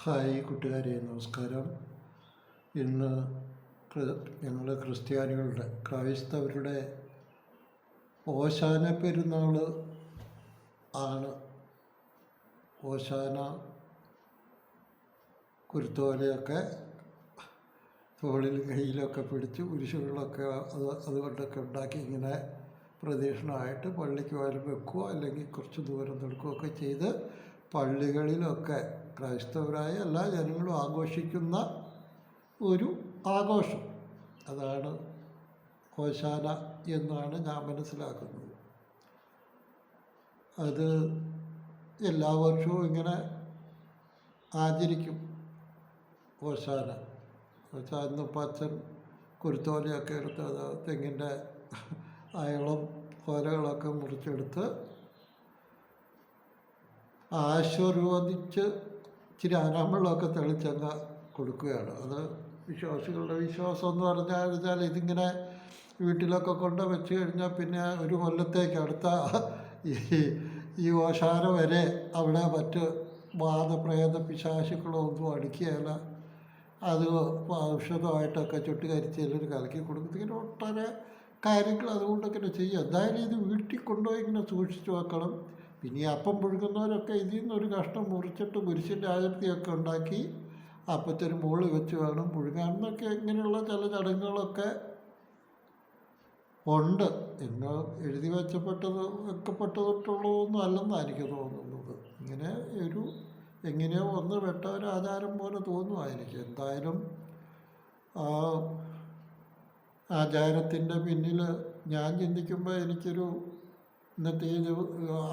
Hi കൂട്ടുകാരെ, നമസ്കാരം. ഇന്ന് ഞങ്ങൾ ക്രിസ്ത്യാനികളുടെ ക്രൈസ്തവരുടെ ഓശാന പെരുന്നാൾ ആണ്. ഓശാന കുരുത്തോലയൊക്കെ തോളിലും കയ്യിലൊക്കെ പിടിച്ച് കുരിശുകളൊക്കെ അതുകൊണ്ടൊക്കെ ഉണ്ടാക്കി ഇങ്ങനെ പ്രദക്ഷിണമായിട്ട് പള്ളിക്ക് പോയാലും വെക്കുകയോ അല്ലെങ്കിൽ കുറച്ച് ദൂരം നിൽക്കുകയൊക്കെ ചെയ്ത് പള്ളികളിലൊക്കെ ക്രൈസ്തവരായ എല്ലാ ജനങ്ങളും ആഘോഷിക്കുന്ന ഒരു ആഘോഷം. അതാണ് ഓശാന എന്നാണ് ഞാൻ മനസ്സിലാക്കുന്നത്. അത് എല്ലാ വർഷവും ഇങ്ങനെ ആചരിക്കും. ഓശാന വെച്ചാൽ ഇന്നിപ്പോൾ അച്ഛൻ കുരുത്തോലയൊക്കെ എടുത്ത് അത് തെങ്ങിൻ്റെ അയളം കോലകളൊക്കെ മുറിച്ചെടുത്ത് ആശീർവദിച്ച് ഇച്ചിരി അനാമ്പെള്ളമൊക്കെ തെളിച്ചങ്ങ് കൊടുക്കുകയാണ്. അത് വിശ്വാസികളുടെ വിശ്വാസം എന്ന് പറഞ്ഞാൽ ഇതിങ്ങനെ വീട്ടിലൊക്കെ കൊണ്ട് വെച്ച് കഴിഞ്ഞാൽ പിന്നെ ഒരു കൊല്ലത്തേക്ക് അടുത്ത ഈ ഓശാന വരെ അവിടെ മറ്റ് വാദപ്രേത പിശാചുക്കളോ ഒന്നും അടുക്കിയല്ല. അത് ഔഷധമായിട്ടൊക്കെ ചുട്ടുകരിച്ചതിലൊരു കലക്കി കൊടുക്കും. ഇങ്ങനെ ഒട്ടേറെ കാര്യങ്ങൾ അതുകൊണ്ടൊക്കെ ചെയ്യുക. എന്തായാലും ഇത് വീട്ടിൽ കൊണ്ടുപോയി ഇങ്ങനെ സൂക്ഷിച്ച് വെക്കണം. പിന്നെ അപ്പം പുഴുകുന്നവരൊക്കെ ഇതിൽ നിന്നൊരു കഷ്ണം മുറിച്ചിട്ട് കുരിശിൻ്റെ ആകൃതിയൊക്കെ ഉണ്ടാക്കി അപ്പത്തിന് മുകളിൽ വെച്ച് വേണം പുഴുകാനെന്നൊക്കെ ഇങ്ങനെയുള്ള ചില ചടങ്ങുകളൊക്കെ ഉണ്ട്. എന്ന് എഴുതി വെക്കപ്പെട്ടതൊന്നും അല്ലെന്നാണ് എനിക്ക് തോന്നുന്നത്. ഇങ്ങനെ എങ്ങനെയോ ഒന്ന് വെട്ട ഒരു ആചാരം പോലെ തോന്നുക എനിക്ക്. എന്തായാലും ആ ആചാരത്തിൻ്റെ പിന്നിൽ ഞാൻ ചിന്തിക്കുമ്പോൾ എനിക്കൊരു ഇന്നത്തെ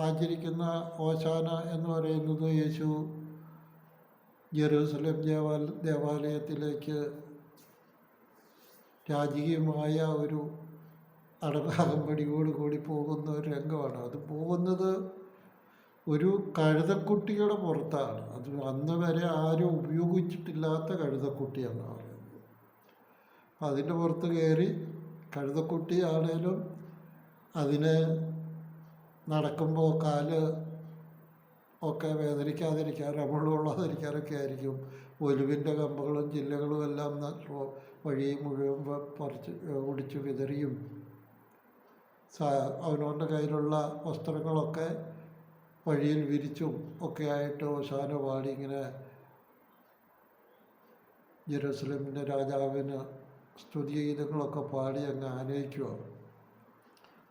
ആചരിക്കുന്ന ഓശാന എന്ന് പറയുന്നത് യേശു ജെറൂസലേം ദേവാലയത്തിലേക്ക് രാജകീയമായ ഒരു അകമ്പടിയോടുകൂടി പോകുന്ന ഒരു രംഗമാണ്. അത് പോകുന്നത് ഒരു കഴുതക്കുട്ടിയുടെ പുറത്താണ്. അത് അന്ന് വരെ ആരും ഉപയോഗിച്ചിട്ടില്ലാത്ത കഴുതക്കുട്ടിയെന്നാണ് പറയുന്നത്. അതിൻ്റെ പുറത്ത് കയറി കഴുതക്കുട്ടി ആണേലും അതിന് നടക്കുമ്പോൾ കാല് ഒക്കെ വേദനിക്കാതിരിക്കാൻ രമണമുള്ളാതിരിക്കാനൊക്കെ ആയിരിക്കും ഒലുവിൻ്റെ കമ്പുകളും ചില്ലകളും എല്ലാം വഴി മുഴുവൻ പറിച്ച് ഒടിച്ച് വിതറിയും അവനവൻ്റെ കയ്യിലുള്ള വസ്ത്രങ്ങളൊക്കെ വഴിയിൽ വിരിച്ചും ഒക്കെ ആയിട്ട് ഓശാന പാടി ഇങ്ങനെ ജെറൂസലേമിൻ്റെ രാജാവിന് സ്തുതിഗീതങ്ങളൊക്കെ പാടി അങ്ങ് ആനയിക്കുകയാണ്.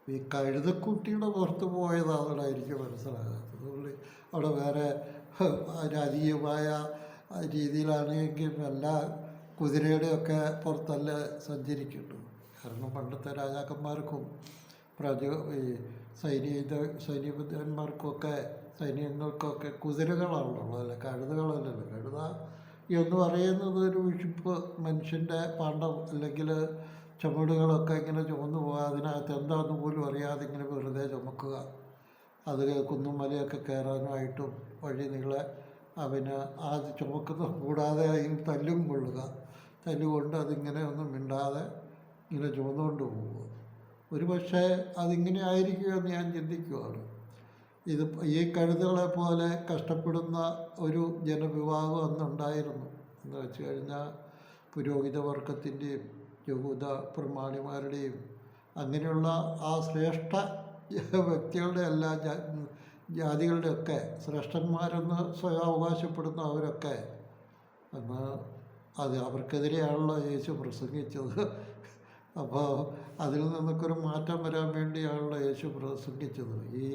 ഈ കഴുതക്കുട്ടിയുടെ പുറത്ത് പോയതാണെന്നാണ് എനിക്ക് മനസ്സിലാകാത്തത്. അവിടെ വേറെ രാജകീയമായ രീതിയിലാണെങ്കിൽ എല്ലാ കുതിരയുടെയൊക്കെ പുറത്തല്ല സഞ്ചരിക്കുന്നുണ്ട്. കാരണം പണ്ടത്തെ രാജാക്കന്മാർക്കും ഈ സൈനികന്മാർക്കൊക്കെ സൈന്യങ്ങൾക്കൊക്കെ കുതിരകളാണുള്ളത്, അല്ല കഴുതകളല്ലല്ലോ. കഴുത എന്ന് പറയുന്നത് ഒരു വിഷിപ്പ് മനുഷ്യൻ്റെ പാണ്ഡം അല്ലെങ്കിൽ ചുമടുകളൊക്കെ ഇങ്ങനെ ചുമന്നു പോകുക, അതിനകത്ത് എന്താണെന്ന് പോലും അറിയാതെ ഇങ്ങനെ വെറുതെ ചുമക്കുക. അത് കുന്നും മലയൊക്കെ കയറാനായിട്ടും വഴി നീളെ അവന് അത് ചുമക്കുന്നത് കൂടാതെ അതിന് തല്ലും കൊള്ളുക. തല്ലുകൊണ്ട് അതിങ്ങനെ ഒന്നും മിണ്ടാതെ ഇങ്ങനെ ചുമന്നുകൊണ്ട് പോവുക. ഒരു പക്ഷേ അതിങ്ങനെ ആയിരിക്കുമെന്ന് ഞാൻ ചിന്തിക്കുകയാണ്. ഇത് ഈ കഴുതകളെ പോലെ കഷ്ടപ്പെടുന്ന ഒരു ജനവിഭാഗം അന്നുണ്ടായിരുന്നു. എന്ന് വെച്ച് കഴിഞ്ഞാൽ പുരോഹിത വർഗത്തിൻ്റെയും യഹൂദ പ്രമാണിമാരുടെയും അങ്ങനെയുള്ള ആ ശ്രേഷ്ഠ വ്യക്തികളുടെ എല്ലാ ജാതികളുടെയൊക്കെ ശ്രേഷ്ഠന്മാരെന്ന് സ്വയം അവകാശപ്പെടുന്ന അവരൊക്കെ അന്ന് അവർക്കെതിരെയാണല്ലോ യേശു പ്രസംഗിച്ചത്. അപ്പോൾ അതിൽ നിന്നൊക്കെ ഒരു മാറ്റം വരാൻ വേണ്ടിയാണല്ലോ യേശു പ്രസംഗിച്ചത്. ഈ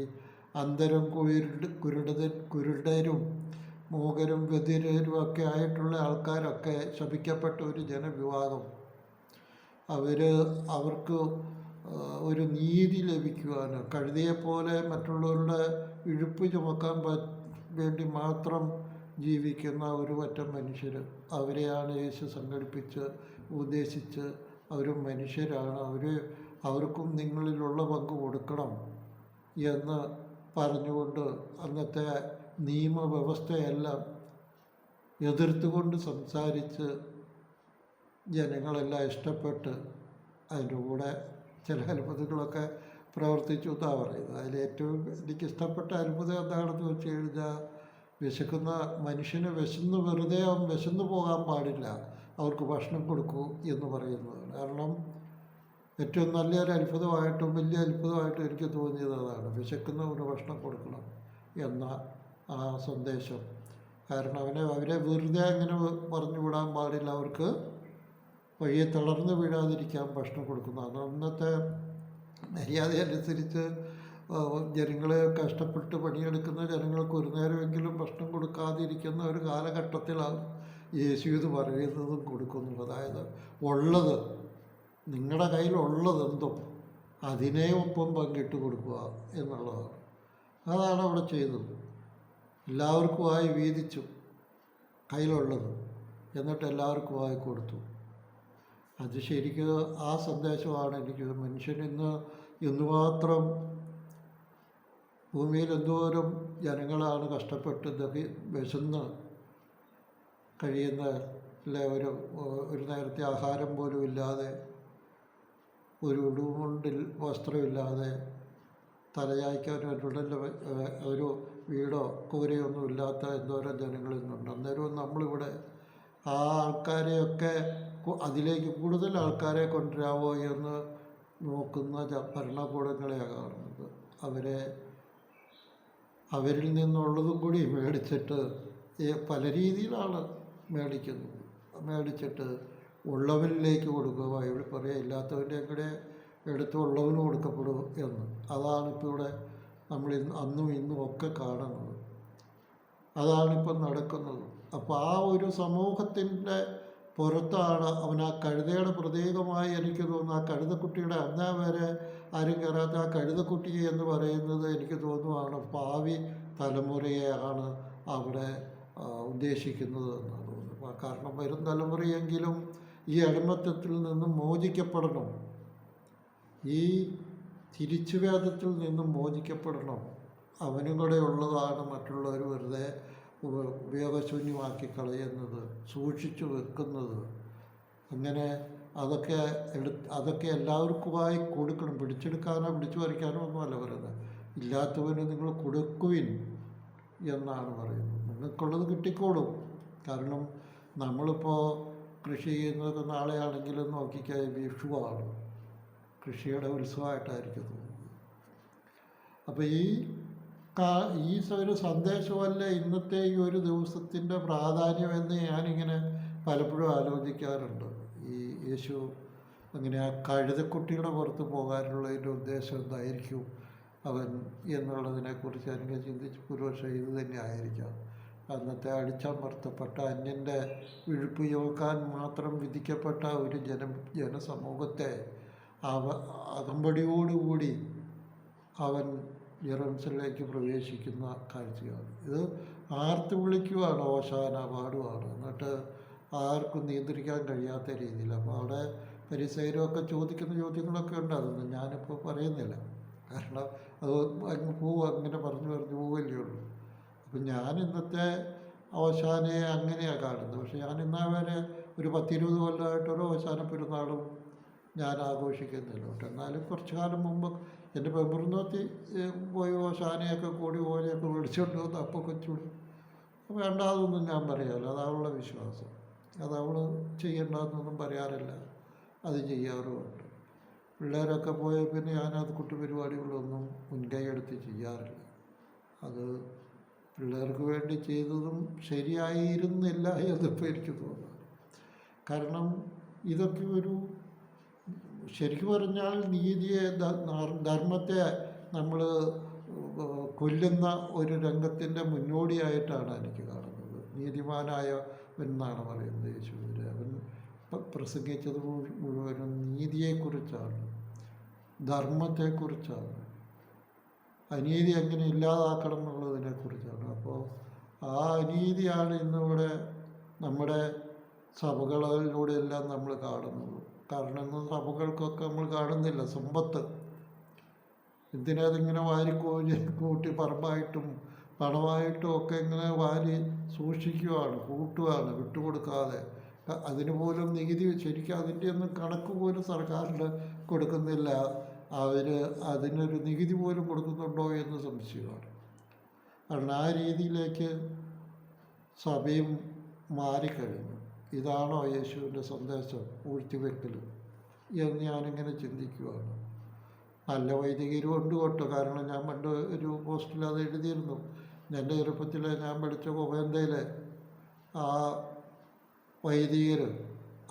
അന്ധരും കുരുടരും മൂകരും ബധിരരും ഒക്കെ ആയിട്ടുള്ള ആൾക്കാരൊക്കെ ശപിക്കപ്പെട്ട ഒരു ജനവിഭാഗം. അവർക്ക് ഒരു നീതി ലഭിക്കുവാൻ കഴുതയെപ്പോലെ മറ്റുള്ളവരുടെ ഇഴുപ്പ് ചുമക്കാൻ വേണ്ടി മാത്രം ജീവിക്കുന്ന ഒരു പറ്റം മനുഷ്യർ, അവരെയാണ് യേശു സംഘടിപ്പിച്ച് ഉദ്ദേശിച്ച് അവരും മനുഷ്യരാണ്, അവർക്കും നിങ്ങളിലുള്ള പങ്ക് കൊടുക്കണം എന്ന് പറഞ്ഞുകൊണ്ട് അന്നത്തെ നിയമവ്യവസ്ഥയെല്ലാം എതിർത്തുകൊണ്ട് സംസാരിച്ച് ജനങ്ങളെല്ലാം ഇഷ്ടപ്പെട്ട് അതിൻ്റെ കൂടെ ചില അത്ഭുതങ്ങളൊക്കെ പ്രവർത്തിച്ചു എന്നാണ് പറയുന്നത്. അതിലേറ്റവും എനിക്കിഷ്ടപ്പെട്ട അത്ഭുതം എന്താണെന്ന് വെച്ച് കഴിഞ്ഞാൽ വിശക്കുന്ന മനുഷ്യന് വെറുതെ അവൻ വിശന്നു പോകാൻ പാടില്ല, അവർക്ക് ഭക്ഷണം കൊടുക്കൂ എന്ന് പറയുന്നത്. കാരണം ഏറ്റവും നല്ലൊരു അത്ഭുതമായിട്ടും വലിയ അത്ഭുതമായിട്ടും എനിക്ക് തോന്നിയത് അതാണ്, വിശക്കുന്നവന് ഭക്ഷണം കൊടുക്കണം എന്ന ആ സന്ദേശം. കാരണം അവരെ വെറുതെ അങ്ങനെ പറഞ്ഞു വിടാൻ പാടില്ല, അവർക്ക് വഴിയെ തളർന്നു വീഴാതിരിക്കാൻ ഭക്ഷണം കൊടുക്കുന്നതാണ്. അന്നത്തെ മര്യാദ അനുസരിച്ച് ജനങ്ങളെ കഷ്ടപ്പെട്ട് പണിയെടുക്കുന്ന ജനങ്ങൾക്ക് ഒരു നേരമെങ്കിലും ഭക്ഷണം കൊടുക്കാതിരിക്കുന്ന ഒരു കാലഘട്ടത്തിലാണ് യേശു ഇത് പറയുന്നതും കൊടുക്കുന്നത്. അതായത് ഉള്ളത്, നിങ്ങളുടെ കയ്യിലുള്ളതെന്തോ അതിനെ ഒപ്പം പങ്കിട്ട് കൊടുക്കുക എന്നുള്ളതാണ്. അതാണ് അവിടെ ചെയ്തത്. എല്ലാവർക്കുമായി വീതിച്ചു കയ്യിലുള്ളത്, എന്നിട്ട് എല്ലാവർക്കുമായി കൊടുത്തു. അത് ശരിക്കും ആ സന്ദേശമാണ് എനിക്ക്. മനുഷ്യൻ ഇന്നുമാത്രം ഭൂമിയിൽ എന്തോരം ജനങ്ങളാണ് കഷ്ടപ്പെട്ട് വിശന്ന് കഴിയുന്ന, അല്ലെ, ഒരു നേരത്തെ ആഹാരം പോലും ഇല്ലാതെ, ഒരു ഉടുമുണ്ടിൽ വസ്ത്രമില്ലാതെ, തലചായ്ക്കാൻ ഒരു വീടോ കൂരയോ ഒന്നും ഇല്ലാത്ത എന്തോരം ജനങ്ങൾ ഇന്നുണ്ട്. അന്നേരവും നമ്മളിവിടെ ആ ആൾക്കാരെയൊക്കെ അതിലേക്ക് കൂടുതൽ ആൾക്കാരെ കൊണ്ടുവരാമോ എന്ന് നോക്കുന്ന ഭരണകൂടങ്ങളെയാണ് കാണുന്നത്. അവരിൽ നിന്നുള്ളതും കൂടി മേടിച്ചിട്ട് പല രീതിയിലാണ് മേടിച്ചിട്ട് ഉള്ളവനിലേക്ക് കൊടുക്കുക. ബൈബിൾ പറയുക, ഇല്ലാത്തവൻ്റെ കൂടെ എടുത്ത് ഉള്ളവന് കൊടുക്കപ്പെടും എന്ന്. അതാണിപ്പോൾ ഇവിടെ നമ്മൾ അന്നും ഇന്നും ഒക്കെ കാണുന്നത്. അതാണിപ്പം നടക്കുന്നത്. അപ്പോൾ ആ ഒരു സമൂഹത്തിൻ്റെ പുറത്താണ് അവൻ ആ കഴുതയുടെ പ്രതീകമായി എനിക്ക് തോന്നുന്നു. ആ കഴുതക്കുട്ടിയുടെ അന്നേ വരെ ആരും കയറാത്ത ആ കഴുതക്കുട്ടി എന്ന് പറയുന്നത് എനിക്ക് തോന്നുവാണ് ഭാവി തലമുറയെയാണ് അവിടെ ഉദ്ദേശിക്കുന്നത് എന്നാണ് തോന്നുന്നത്. കാരണം വരും തലമുറയെങ്കിലും ഈ അടിമത്തത്തിൽ നിന്നും മോചിക്കപ്പെടണം, ഈ തിരിച്ചുവേദത്തിൽ നിന്നും മോചിക്കപ്പെടണം. അവനും കൂടെ ഉള്ളതാണ് മറ്റുള്ളവർ വെറുതെ ഉപയോഗശൂന്യമാക്കി കളയുന്നത്, സൂക്ഷിച്ചു വെക്കുന്നത്. അങ്ങനെ അതൊക്കെ എല്ലാവർക്കുമായി കൊടുക്കണം. പിടിച്ചെടുക്കാനോ പിടിച്ചു പറിക്കാനോ ഒന്നുമല്ല പറയുന്നത്. ഇല്ലാത്തവന് നിങ്ങൾ കൊടുക്കുവിൻ എന്നാണ് പറയുന്നത്. നിങ്ങൾക്കുള്ളത് കിട്ടിക്കോളും. കാരണം നമ്മളിപ്പോൾ കൃഷി ചെയ്യുന്നത് നാളെയാണെങ്കിലും നോക്കിക്കാൽ വിഷുവാണ്, കൃഷിയുടെ ഉത്സവമായിട്ടായിരിക്കും തോന്നുന്നത്. അപ്പോൾ ഈ ഒരു സന്ദേശമല്ല ഇന്നത്തെ ഈ ഒരു ദിവസത്തിൻ്റെ പ്രാധാന്യമെന്ന് ഞാനിങ്ങനെ പലപ്പോഴും ആലോചിക്കാറുണ്ട്. ഈ യേശു അങ്ങനെ ആ കഴുതക്കുട്ടിയുടെ പുറത്ത് പോകാനുള്ളതിൻ്റെ ഉദ്ദേശം എന്തായിരിക്കും അവൻ എന്നുള്ളതിനെക്കുറിച്ച് എനിക്ക് ചിന്തിച്ച് ഒരുപക്ഷെ ഇത് തന്നെ ആയിരിക്കാം. അന്നത്തെ അടിച്ചമർത്തപ്പെട്ട അന്യൻ്റെ വിഴുപ്പ് ചോക്കാൻ മാത്രം വിധിക്കപ്പെട്ട ഒരു ജനസമൂഹത്തെ അകമ്പടിയോടുകൂടി അവൻ ജെറുസലേമിലേക്ക് പ്രവേശിക്കുന്ന കാഴ്ചയാണ്. ഇത് ആർത്ത് വിളിക്കുവാണ്, ഓശാന പാടുവാണ്. എന്നിട്ട് ആർക്കും നിയന്ത്രിക്കാൻ കഴിയാത്ത രീതിയിൽ. അപ്പോൾ അവിടെ പരിസരമൊക്കെ ചോദിക്കുന്ന ചോദ്യങ്ങളൊക്കെ ഉണ്ട്. അതൊന്നും ഞാനിപ്പോൾ പറയുന്നില്ല, കാരണം അത് അങ്ങനെ പറഞ്ഞു പോവല്ലേ ഉള്ളൂ. അപ്പം ഞാൻ ഇന്നത്തെ ഓശാനയെ അങ്ങനെയാണ് കാണുന്നത്. പക്ഷെ ഞാൻ ഇന്നവരെ ഒരു 10-20 കൊല്ലമായിട്ടൊരു ഓശാന പെരുന്നാളും ഞാൻ ആഘോഷിക്കുന്നില്ല കേട്ടോ. എന്നാലും കുറച്ചു കാലം മുമ്പ് എൻ്റെ പെമ്പറുന്നോത്തി പോയി ഓശാനയൊക്കെ കൂടി ഓലയൊക്കെ മേടിച്ചുകൊണ്ട് വന്ന് അപ്പൊക്കെ ചൂടി വേണ്ട, അതൊന്നും ഞാൻ പറയാറില്ല. അതവളുടെ വിശ്വാസം, അതവൾ ചെയ്യേണ്ടതെന്നൊന്നും പറയാറില്ല, അത് ചെയ്യാറുമുണ്ട്. പിള്ളേരൊക്കെ പോയ പിന്നെ ഞാനത് കുട്ടിപരിപാടികളൊന്നും മുൻകൈ എടുത്ത് ചെയ്യാറില്ല. അത് പിള്ളേർക്ക് വേണ്ടി ചെയ്തതും ശരിയായിരുന്നില്ല എന്നിപ്പോൾ എനിക്ക് തോന്നുന്നു. കാരണം ഇതൊക്കെ ഒരു ശരിക്കും പറഞ്ഞാൽ നീതിയെ, ധർമ്മത്തെ നമ്മൾ കൊല്ലുന്ന ഒരു രംഗത്തിൻ്റെ മുന്നോടിയായിട്ടാണ് എനിക്ക് കാണുന്നത്. നീതിമാനായവൻ പറയുന്നത് യേശുവിനെ. അവൻ പ്രസംഗിച്ചത് മുഴുവനും നീതിയെക്കുറിച്ചാണ്, ധർമ്മത്തെക്കുറിച്ചാണ്, അനീതി എങ്ങനെ ഇല്ലാതാക്കണം എന്നുള്ളതിനെക്കുറിച്ചാണ്. അപ്പോൾ ആ അനീതിയാണ് ഇന്നിവിടെ നമ്മുടെ സഭകളിലൂടെയെല്ലാം നമ്മൾ കാണുന്നത്. കാരണം ഇന്ന് സഭകൾക്കൊക്കെ നമ്മൾ കാണുന്നില്ല സമ്പത്ത്. എന്തിനതിങ്ങനെ കൂട്ടി പറമ്പായിട്ടും പണമായിട്ടും ഒക്കെ ഇങ്ങനെ വാരി സൂക്ഷിക്കുകയാണ്, കൂട്ടുകയാണ് വിട്ടുകൊടുക്കാതെ. അതിന് പോലും നികുതി ശരിക്കും അതിൻ്റെ ഒന്നും കണക്ക് പോലും സർക്കാരിന് കൊടുക്കുന്നില്ല. അതിനൊരു നികുതി പോലും കൊടുക്കുന്നുണ്ടോ എന്ന് സംശയമാണ്. കാരണം ആ രീതിയിലേക്ക് സഭയും മാറിക്കഴിഞ്ഞു. ഇതാണോ യേശുവിൻ്റെ സന്ദേശം, ഊഴ്ത്തിവെക്കൽ എന്ന് ഞാനിങ്ങനെ ചിന്തിക്കുകയാണ്. നല്ല വൈദികരും ഉണ്ട് കേട്ടോ. കാരണം ഞാൻ പണ്ട് ഒരു പോസ്റ്റിൽ അത് എഴുതിയിരുന്നു. എൻ്റെ ചെറുപ്പത്തിൽ ഞാൻ പഠിച്ച ഗോവേന്തയിലെ ആ വൈദികർ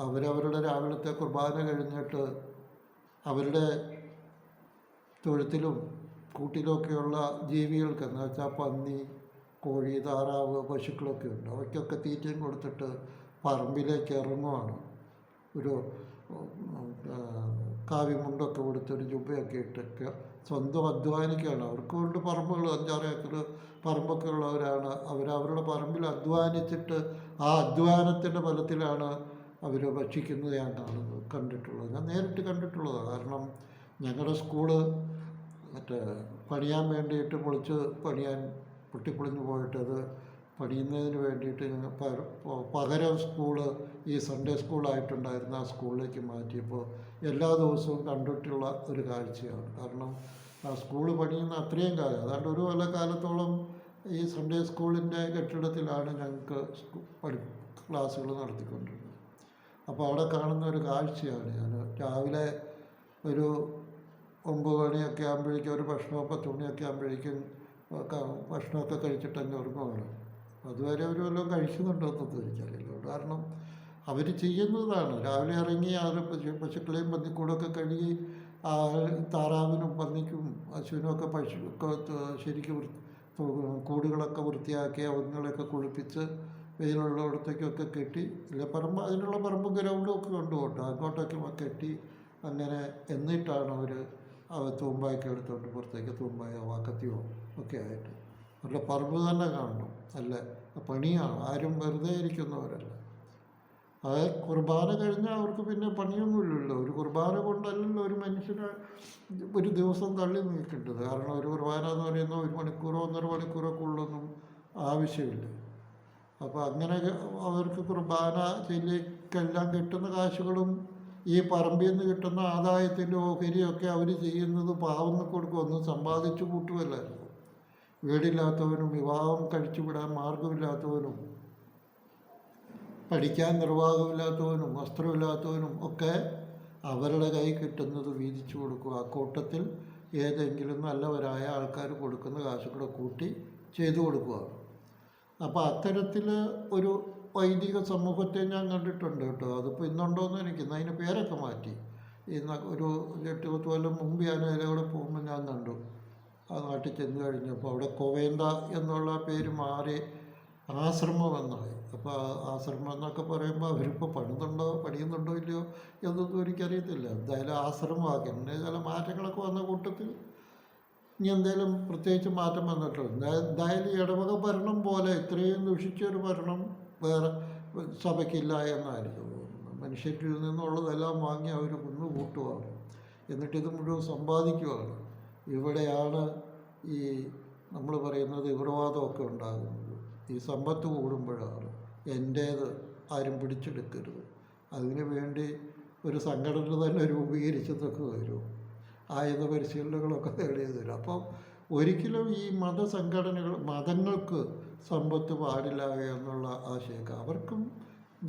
അവരവരുടെ രാവിലത്തെ കുർബാന കഴിഞ്ഞിട്ട് അവരുടെ തൊഴുത്തിലും കൂട്ടിലൊക്കെയുള്ള ജീവികൾക്ക്, എന്ന് വെച്ചാൽ പന്നി, കോഴി, താറാവ്, പശുക്കളൊക്കെ ഉണ്ട്, അവയ്ക്കൊക്കെ തീറ്റയും കൊടുത്തിട്ട് പറമ്പിലേക്ക് ഇറങ്ങുവാണ്. ഒരു കാവ്യമുണ്ടൊക്കെ കൊടുത്തൊരു ജുബയൊക്കെ ഇട്ടൊക്കെ സ്വന്തം അധ്വാനിക്കുകയാണ്. അവർക്ക് കൊണ്ട് പറമ്പുകൾ 5-6 ഏക്കർ പറമ്പൊക്കെ ഉള്ളവരാണ്. അവരവരുടെ പറമ്പിൽ അധ്വാനിച്ചിട്ട് ആ അധ്വാനത്തിൻ്റെ ഫലത്തിലാണ് അവർ ഭക്ഷിക്കുന്നത് ഞാൻ കണ്ടിട്ടുള്ളത്. ഞാൻ നേരിട്ട് കണ്ടിട്ടുള്ളതാണ്. കാരണം ഞങ്ങളുടെ സ്കൂള് പണിയാൻ വേണ്ടിയിട്ട് പൊട്ടിപ്പൊളിഞ്ഞു പോയിട്ടത് പണിയുന്നതിന് വേണ്ടിയിട്ട് ഞങ്ങൾ പകരം സ്കൂള് ഈ സൺഡേ സ്കൂളായിട്ടുണ്ടായിരുന്ന ആ സ്കൂളിലേക്ക് മാറ്റിയപ്പോൾ എല്ലാ ദിവസവും കണ്ടിട്ടുള്ള ഒരു കാഴ്ചയാണ്. കാരണം ആ സ്കൂള് പണിയുന്ന അത്രയും കാലം, അതാണ്ട് ഒരു കാലത്തോളം ഈ സൺഡേ സ്കൂളിൻ്റെ കെട്ടിടത്തിലാണ് ഞങ്ങൾക്ക് ക്ലാസ്സുകൾ നടത്തിക്കൊണ്ടിരുന്നത്. അപ്പോൾ അവിടെ കാണുന്ന ഒരു കാഴ്ചയാണ് ഞാൻ. രാവിലെ ഒരു 9 മണിയൊക്കെ ആകുമ്പോഴേക്കും ഒരു ഭക്ഷണം 10 മണിയൊക്കെ ആകുമ്പോഴേക്കും ഭക്ഷണമൊക്കെ കഴിച്ചിട്ട് തന്നെ ഉറങ്ങുകയാണ്. അതുവരെ അവർ വല്ലതും കഴിക്കുന്നുണ്ടോയെന്നൊന്നും എനിക്കറിയില്ല. കാരണം അവർ ചെയ്യുന്നതാണ്. രാവിലെ ഇറങ്ങി പശുക്കളെയും പന്നിക്കൂടൊക്കെ കഴുകി താറാവിനും പന്നിക്കും പശുവിനുമൊക്കെ ശരിക്കും കൂടുകളൊക്കെ വൃത്തിയാക്കി അവങ്ങളെയൊക്കെ കുളിപ്പിച്ച് വെയിലുള്ളിടത്തേക്കൊക്കെ കെട്ടി, ഇല്ല അതിനുള്ള പറമ്പും ഗ്രൗണ്ടും ഒക്കെ കൊണ്ടുപോട്ടെ അങ്ങോട്ടൊക്കെ കെട്ടി അങ്ങനെ എന്നിട്ടാണ് അവർ തൂമ്പായൊക്കെ എടുത്തുകൊണ്ട് പുറത്തേക്ക് തൂമ്പായോ വാക്കത്തിയോ ഒക്കെ ആയിട്ട് അവരുടെ പറമ്പ് തന്നെ കാണണം. അല്ല പണിയാണ്, ആരും വെറുതെ ഇരിക്കുന്നവരല്ല. അത് കുർബാന കഴിഞ്ഞാൽ അവർക്ക് പിന്നെ പണിയൊന്നുമില്ലല്ലോ. ഒരു കുർബാന കൊണ്ടല്ലല്ലോ ഒരു മനുഷ്യനെ ഒരു ദിവസം തള്ളി നീക്കേണ്ടത്. കാരണം ഒരു കുർബാന എന്ന് പറയുന്നത് 1 മണിക്കൂറോ 1.5 മണിക്കൂറൊക്കെ ഉള്ളൊന്നും ആവശ്യമില്ല. അപ്പോൾ അങ്ങനെ അവർക്ക് കുർബാന ചെല്ലിക്കെല്ലാം കിട്ടുന്ന കാശുകളും ഈ പറമ്പിൽ നിന്ന് കിട്ടുന്ന ആദായത്തിൻ്റെ ഓഹരിയൊക്കെ അവർ ചെയ്യുന്നത് പാവങ്ങൾക്ക് കൊടുക്കും. ഒന്നും സമ്പാദിച്ചു കൂട്ടുമല്ലായിരുന്നു. വീടില്ലാത്തവനും വിവാഹം കഴിച്ചു വിടാൻ മാർഗമില്ലാത്തവനും പഠിക്കാൻ നിർവാഹമില്ലാത്തവനും വസ്ത്രമില്ലാത്തവനും ഒക്കെ അവരുടെ കൈ കിട്ടുന്നത് വീതിച്ചു കൊടുക്കുക. ആ കൂട്ടത്തിൽ ഏതെങ്കിലും നല്ലവരായ ആൾക്കാർ കൊടുക്കുന്ന കാശുകൂടെ കൂട്ടി ചെയ്തു കൊടുക്കുകയാണ്. അപ്പോൾ അത്തരത്തിൽ ഒരു വൈദിക സമൂഹത്തെ ഞാൻ കണ്ടിട്ടുണ്ട് കേട്ടോ. അതിപ്പോൾ ഇന്നുണ്ടോയെന്ന് എനിക്കിന്ന് അതിന് പേരൊക്കെ മാറ്റി. ഒരു 8-10 കൊല്ലം മുമ്പ് ഞാൻ അതിലൂടെ പോകുമ്പോൾ ഞാൻ കണ്ടു. ആ നാട്ടിൽ ചെന്ന് കഴിഞ്ഞപ്പോൾ അവിടെ കോവേന്ത എന്നുള്ള പേര് മാറി ആശ്രമം എന്നായി. അപ്പോൾ ആശ്രമം എന്നൊക്കെ പറയുമ്പോൾ അവരിപ്പോൾ പണിയുന്നുണ്ടോ ഇല്ലയോ എന്നൊന്നും എനിക്കറിയത്തില്ല. എന്തായാലും ആശ്രമമാക്കി. പിന്നെ ചില മാറ്റങ്ങളൊക്കെ വന്ന കൂട്ടത്തിൽ ഇനി എന്തെങ്കിലും പ്രത്യേകിച്ച് മാറ്റം വന്നിട്ടുണ്ട്. എന്തായാലും ഇടവക ഭരണം പോലെ ഇത്രയും ദുഷിച്ചൊരു ഭരണം വേറെ സഭയ്ക്കില്ല എന്നായിരുന്നു തോന്നുന്നത്. മനുഷ്യരിൽ നിന്നുള്ളതെല്ലാം വാങ്ങി അവർ കൂട്ടുകയാണ്. എന്നിട്ടിത് മുഴുവൻ സമ്പാദിക്കുകയാണ്. ഇവിടെയാണ് ഈ നമ്മൾ പറയുന്നത് തീവ്രവാദമൊക്കെ ഉണ്ടാകുന്നത്. ഈ സമ്പത്ത് കൂടുമ്പോഴാണ് എൻ്റേത് ആരും പിടിച്ചെടുക്കരുത്, അതിനു വേണ്ടി ഒരു സംഘടന തന്നെ രൂപീകരിച്ചതൊക്കെ വരും, ആയുധ പരിശീലനങ്ങളൊക്കെ നേടിയത് വരും. അപ്പം ഒരിക്കലും ഈ മതങ്ങൾക്ക് സമ്പത്ത് പാടില്ല എന്നുള്ള ആശയമൊക്കെ അവർക്കും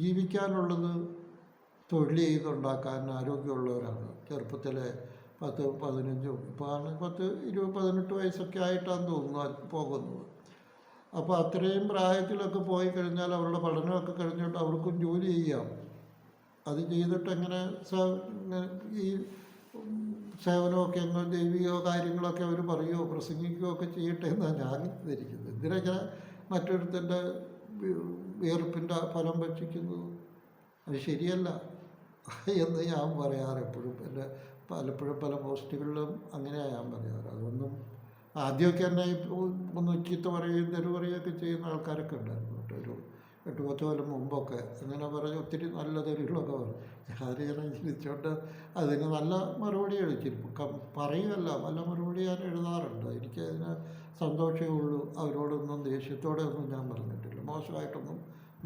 ജീവിക്കാനുള്ളത് തൊഴിൽ ചെയ്തുണ്ടാക്കാൻ ആരോഗ്യമുള്ളവരാണ്. ചെറുപ്പത്തിലെ 10-15 ഇപ്പോൾ 10-18 വയസ്സൊക്കെ ആയിട്ടാണ് തോന്നുന്നു പോകുന്നത്. അപ്പോൾ അത്രയും പ്രായത്തിലൊക്കെ പോയി കഴിഞ്ഞാൽ അവരുടെ പഠനമൊക്കെ കഴിഞ്ഞിട്ട് അവർക്കും ജോലി ചെയ്യാം. അത് ചെയ്തിട്ട് എങ്ങനെ ഈ സേവനമൊക്കെ എങ്ങനെ ദൈവികോ കാര്യങ്ങളൊക്കെ അവർ പറയുകയോ പ്രസംഗിക്കുകയോ ഒക്കെ ചെയ്യട്ടെ എന്നാണ് ഞാൻ ധരിക്കുന്നത്. എന്തിനൊക്കെ മറ്റൊരുത്തൻ്റെ വിയർപ്പിൻ്റെ ഫലം ഭക്ഷിക്കുന്നത് അത് ശരിയല്ല എന്ന് ഞാൻ പറയാറ് എപ്പോഴും. എൻ്റെ പലപ്പോഴും പല പോസ്റ്റുകളിലും അങ്ങനെയാണ് ഞാൻ പറയാറ്. അതൊന്നും ആദ്യമൊക്കെ എന്നെ ഒന്ന് ചീത്ത പറയുകയും തെരുവ് പറയുകയൊക്കെ ചെയ്യുന്ന ആൾക്കാരൊക്കെ ഉണ്ടായിരുന്നു കേട്ടോ. ഒരു 8-10 കൊല്ലം മുമ്പൊക്കെ അങ്ങനെ പറഞ്ഞ് ഒത്തിരി നല്ല തെരുവുകളൊക്കെ പറഞ്ഞു. ഞാനിങ്ങനെ ചിരിച്ചോണ്ട് അതിന് നല്ല മറുപടി എഴുതിച്ചിരിക്കും. പറയുകയല്ല, നല്ല മറുപടി ഞാൻ എഴുതാറുണ്ട്. എനിക്കതിന് സന്തോഷമേ ഉള്ളൂ. അവരോടൊന്നും ദേഷ്യത്തോടെ ഒന്നും ഞാൻ പറഞ്ഞിട്ടില്ല, മോശമായിട്ടൊന്നും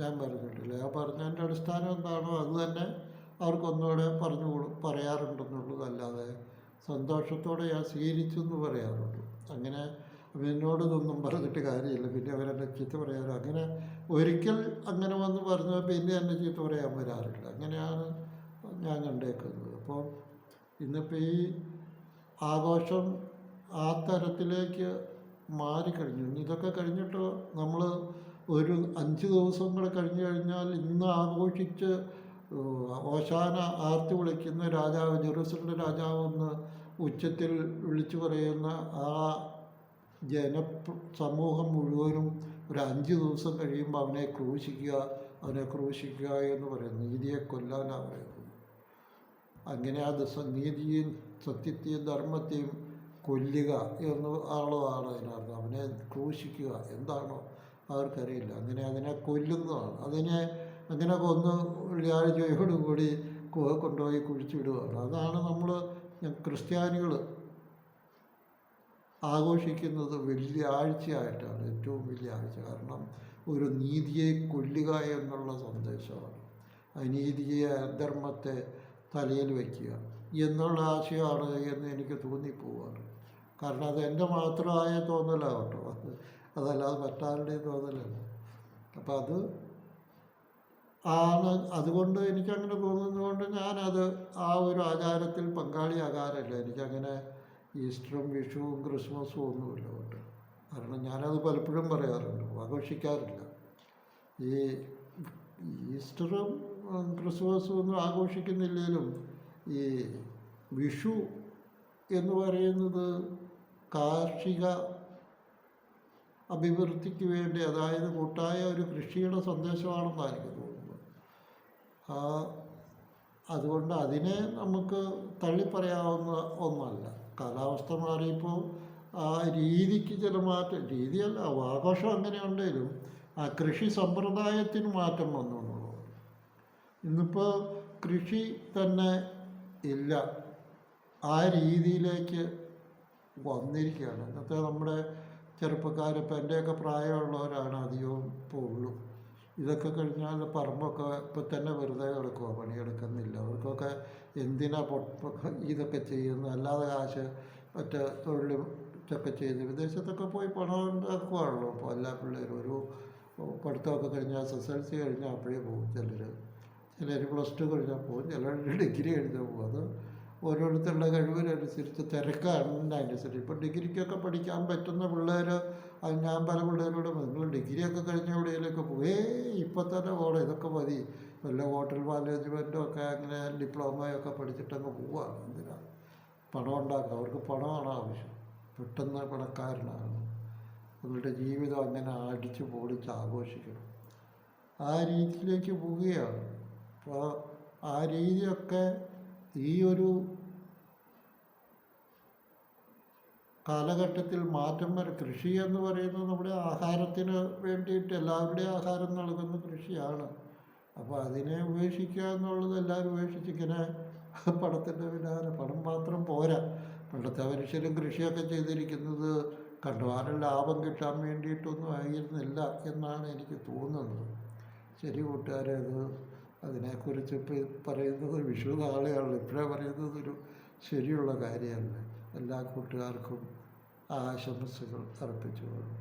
ഞാൻ പറഞ്ഞിട്ടില്ല. ഞാൻ പറഞ്ഞതിൻ്റെ അടിസ്ഥാനം എന്താണോ അത് തന്നെ അവർക്കൊന്നുകൂടെ പറയാറുണ്ടെന്നുള്ളതല്ലാതെ സന്തോഷത്തോടെ ഞാൻ സ്വീകരിച്ചു എന്ന് പറയാറുള്ളൂ. അങ്ങനെ അപ്പം എന്നോട് ഇതൊന്നും പറഞ്ഞിട്ട് കാര്യമില്ല. പിന്നെ അവരെന്നെ ചീത്ത പറയാറ്. അങ്ങനെ ഒരിക്കൽ അങ്ങനെ വന്ന് പറഞ്ഞാൽ പിന്നെ എന്നെ ചീത്ത പറയാൻ വരാറില്ല. അങ്ങനെയാണ് ഞാൻ കണ്ടേക്കുന്നത്. അപ്പോൾ ഇന്നിപ്പോൾ ഈ ആഘോഷം ആ തരത്തിലേക്ക് മാറിക്കഴിഞ്ഞു. ഇനി ഇതൊക്കെ കഴിഞ്ഞിട്ട് നമ്മൾ ഒരു 5 ദിവസം കൂടെ കഴിഞ്ഞ് കഴിഞ്ഞാൽ ഇന്ന് ആഘോഷിച്ച് ഓശാന ആർത്തി വിളിക്കുന്ന രാജാവ്, ജെറുസലേം രാജാവെന്ന് ഉച്ചത്തിൽ വിളിച്ചു പറയുന്ന ആ സമൂഹം മുഴുവനും ഒരു 5 ദിവസം കഴിയുമ്പോൾ അവനെ ക്രൂശിക്കുക എന്ന് പറയുന്നു. നീതിയെ കൊല്ലാനാണ് പറയുന്നത്. അങ്ങനെ ആ നീതിയും സത്യത്തെയും ധർമ്മത്തെയും കൊല്ലുക എന്നുള്ളതാണ് അതിനർത്ഥം. അവനെ ക്രൂശിക്കുക എന്താണോ അവർക്കറിയില്ല. അങ്ങനെ അതിനെ കൊല്ലുന്നതാണ്. അങ്ങനെ കൊന്ന് വെള്ളിയാഴ്ചയോടുകൂടി കൊണ്ടുപോയി കുഴിച്ചിടുകയാണ്. അതാണ് നമ്മൾ ക്രിസ്ത്യാനികൾ ആഘോഷിക്കുന്നത് വലിയ ആഴ്ചയായിട്ടാണ്, ഏറ്റവും വലിയ ആഴ്ച. കാരണം ഒരു നീതിയെ കൊല്ലുക എന്നുള്ള സന്ദേശമാണ്. അനീതിയെ, അധർമ്മത്തെ തലയിൽ വയ്ക്കുക എന്നുള്ള ആശയമാണ് എന്ന് എനിക്ക് തോന്നിപ്പോവാണ്. കാരണം അത് എൻ്റെ മാത്രമായ തോന്നലാണ് കേട്ടോ, അതല്ലാതെ മറ്റാരുടെയും തോന്നലല്ല. അപ്പം അതുകൊണ്ട് എനിക്കങ്ങനെ തോന്നുന്നതുകൊണ്ട് ഞാനത് ആ ഒരു ആചാരത്തിൽ പങ്കാളിയാകാറില്ല. എനിക്കങ്ങനെ ഈസ്റ്ററും വിഷുവും ക്രിസ്മസും ഒന്നുമില്ല കേട്ടോ. കാരണം ഞാനത് പലപ്പോഴും പറയാറുണ്ട്, ആഘോഷിക്കാറില്ല. ഈ ഈസ്റ്ററും ക്രിസ്മസും ഒന്നും ആഘോഷിക്കുന്നില്ലെങ്കിലും ഈ വിഷു എന്ന് പറയുന്നത് കാർഷിക അഭിവൃദ്ധിക്ക് വേണ്ടി, അതായത് കൂട്ടായ ഒരു കൃഷിയുടെ സന്ദേശമാണെന്നാണ് എനിക്ക് തോന്നുന്നത്. അതുകൊണ്ട് അതിനെ നമുക്ക് തള്ളിപ്പറയാവുന്ന ഒന്നല്ല. കാലാവസ്ഥ മാറിയപ്പോൾ ആ രീതിക്ക് ചില മാറ്റം, രീതിയല്ല ആഘോഷം അങ്ങനെ ഉണ്ടെങ്കിലും ആ കൃഷി സമ്പ്രദായത്തിന് മാറ്റം വന്നു എന്നുള്ളത്. ഇന്നിപ്പോൾ കൃഷി തന്നെ ഇല്ല, ആ രീതിയിലേക്ക് വന്നിരിക്കുകയാണ്. ഇന്നത്തെ നമ്മുടെ ചെറുപ്പക്കാരിപ്പോൾ എൻ്റെയൊക്കെ പ്രായമുള്ളവരാണ് അധികവും ഇപ്പോൾ ഉള്ളൂ. ഇതൊക്കെ കഴിഞ്ഞാൽ പറമ്പൊക്കെ ഇപ്പം തന്നെ വെറുതെ കിടക്കുക, പണിയെടുക്കുന്നില്ല. അവർക്കൊക്കെ എന്തിനാ ഇതൊക്കെ ചെയ്യുന്നത്, അല്ലാതെ കാശ് മറ്റേ തൊഴിലൊക്കെ ചെയ്ത് വിദേശത്തൊക്കെ പോയി പണം ഉണ്ടാക്കുവാണല്ലോ ഇപ്പോൾ എല്ലാ പിള്ളേരും. ഒരു പഠിത്തമൊക്കെ കഴിഞ്ഞാൽ SSLC കഴിഞ്ഞാൽ അപ്പോഴേ പോകും. ചിലർ +2 കഴിഞ്ഞാൽ പോകും, ചിലർ ഡിഗ്രി കഴിഞ്ഞാൽ പോകും. അത് ഓരോരുത്തരുടെ കഴിവിനനുസരിച്ച് തിരക്കാണതിനനുസരിച്ച്. ഇപ്പോൾ ഡിഗ്രിക്കൊക്കെ പഠിക്കാൻ പറ്റുന്ന പിള്ളേർ, അത് ഞാൻ പല പിള്ളേരോട് നിങ്ങൾ ഡിഗ്രിയൊക്കെ കഴിഞ്ഞ എവിടെയെങ്കിലൊക്കെ ഇപ്പം തന്നെ പോകണം, ഇതൊക്കെ മതി, വല്ല ഹോട്ടൽ മാനേജ്മെൻറ്റും ഒക്കെ അങ്ങനെ ഡിപ്ലോമയൊക്കെ പഠിച്ചിട്ടങ്ങ് പോവുകയാണ്. എന്തിനാ പണം ഉണ്ടാക്കുക, അവർക്ക് പണമാണ് ആവശ്യം, പെട്ടെന്ന് പണക്കാരനാണ്, അവരുടെ ജീവിതം അങ്ങനെ അടിച്ച് പൊളിച്ച് ആഘോഷിക്കണം, ആ രീതിയിലേക്ക് പോവുകയാണ്. അപ്പോൾ ആ രീതിയൊക്കെ ഈ ഒരു കാലഘട്ടത്തിൽ മാറ്റം വരും. കൃഷി എന്ന് പറയുന്നത് നമ്മുടെ ആഹാരത്തിന് വേണ്ടിയിട്ട് എല്ലാവരുടെയും ആഹാരം നൽകുന്ന കൃഷിയാണ്. അപ്പോൾ അതിനെ ഉപേക്ഷിക്കുക എന്നുള്ളത് എല്ലാവരും ഉപേക്ഷിച്ചിങ്ങനെ പണത്തിൻ്റെ പിന്നാലെ. പണം മാത്രം പോരാ. പണ്ടത്തെ മനുഷ്യരും കൃഷിയൊക്കെ ചെയ്തിരിക്കുന്നത് കണ്ടുവാനും ലാഭം കിട്ടാൻ വേണ്ടിയിട്ടൊന്നും ആയിരുന്നില്ല എന്നാണ് എനിക്ക് തോന്നുന്നത്. ശരി കൂട്ടുകാരെ, അതിനെക്കുറിച്ച് ഇപ്പോൾ പറയുന്നത് വിഷു നാളെയാണ്, ഇപ്പോഴേ പറയുന്നത് ഒരു ശരിയുള്ള കാര്യമല്ല. എല്ലാ കൂട്ടുകാർക്കും ആശംസകൾ അർപ്പിച്ചുകൊള്ളു.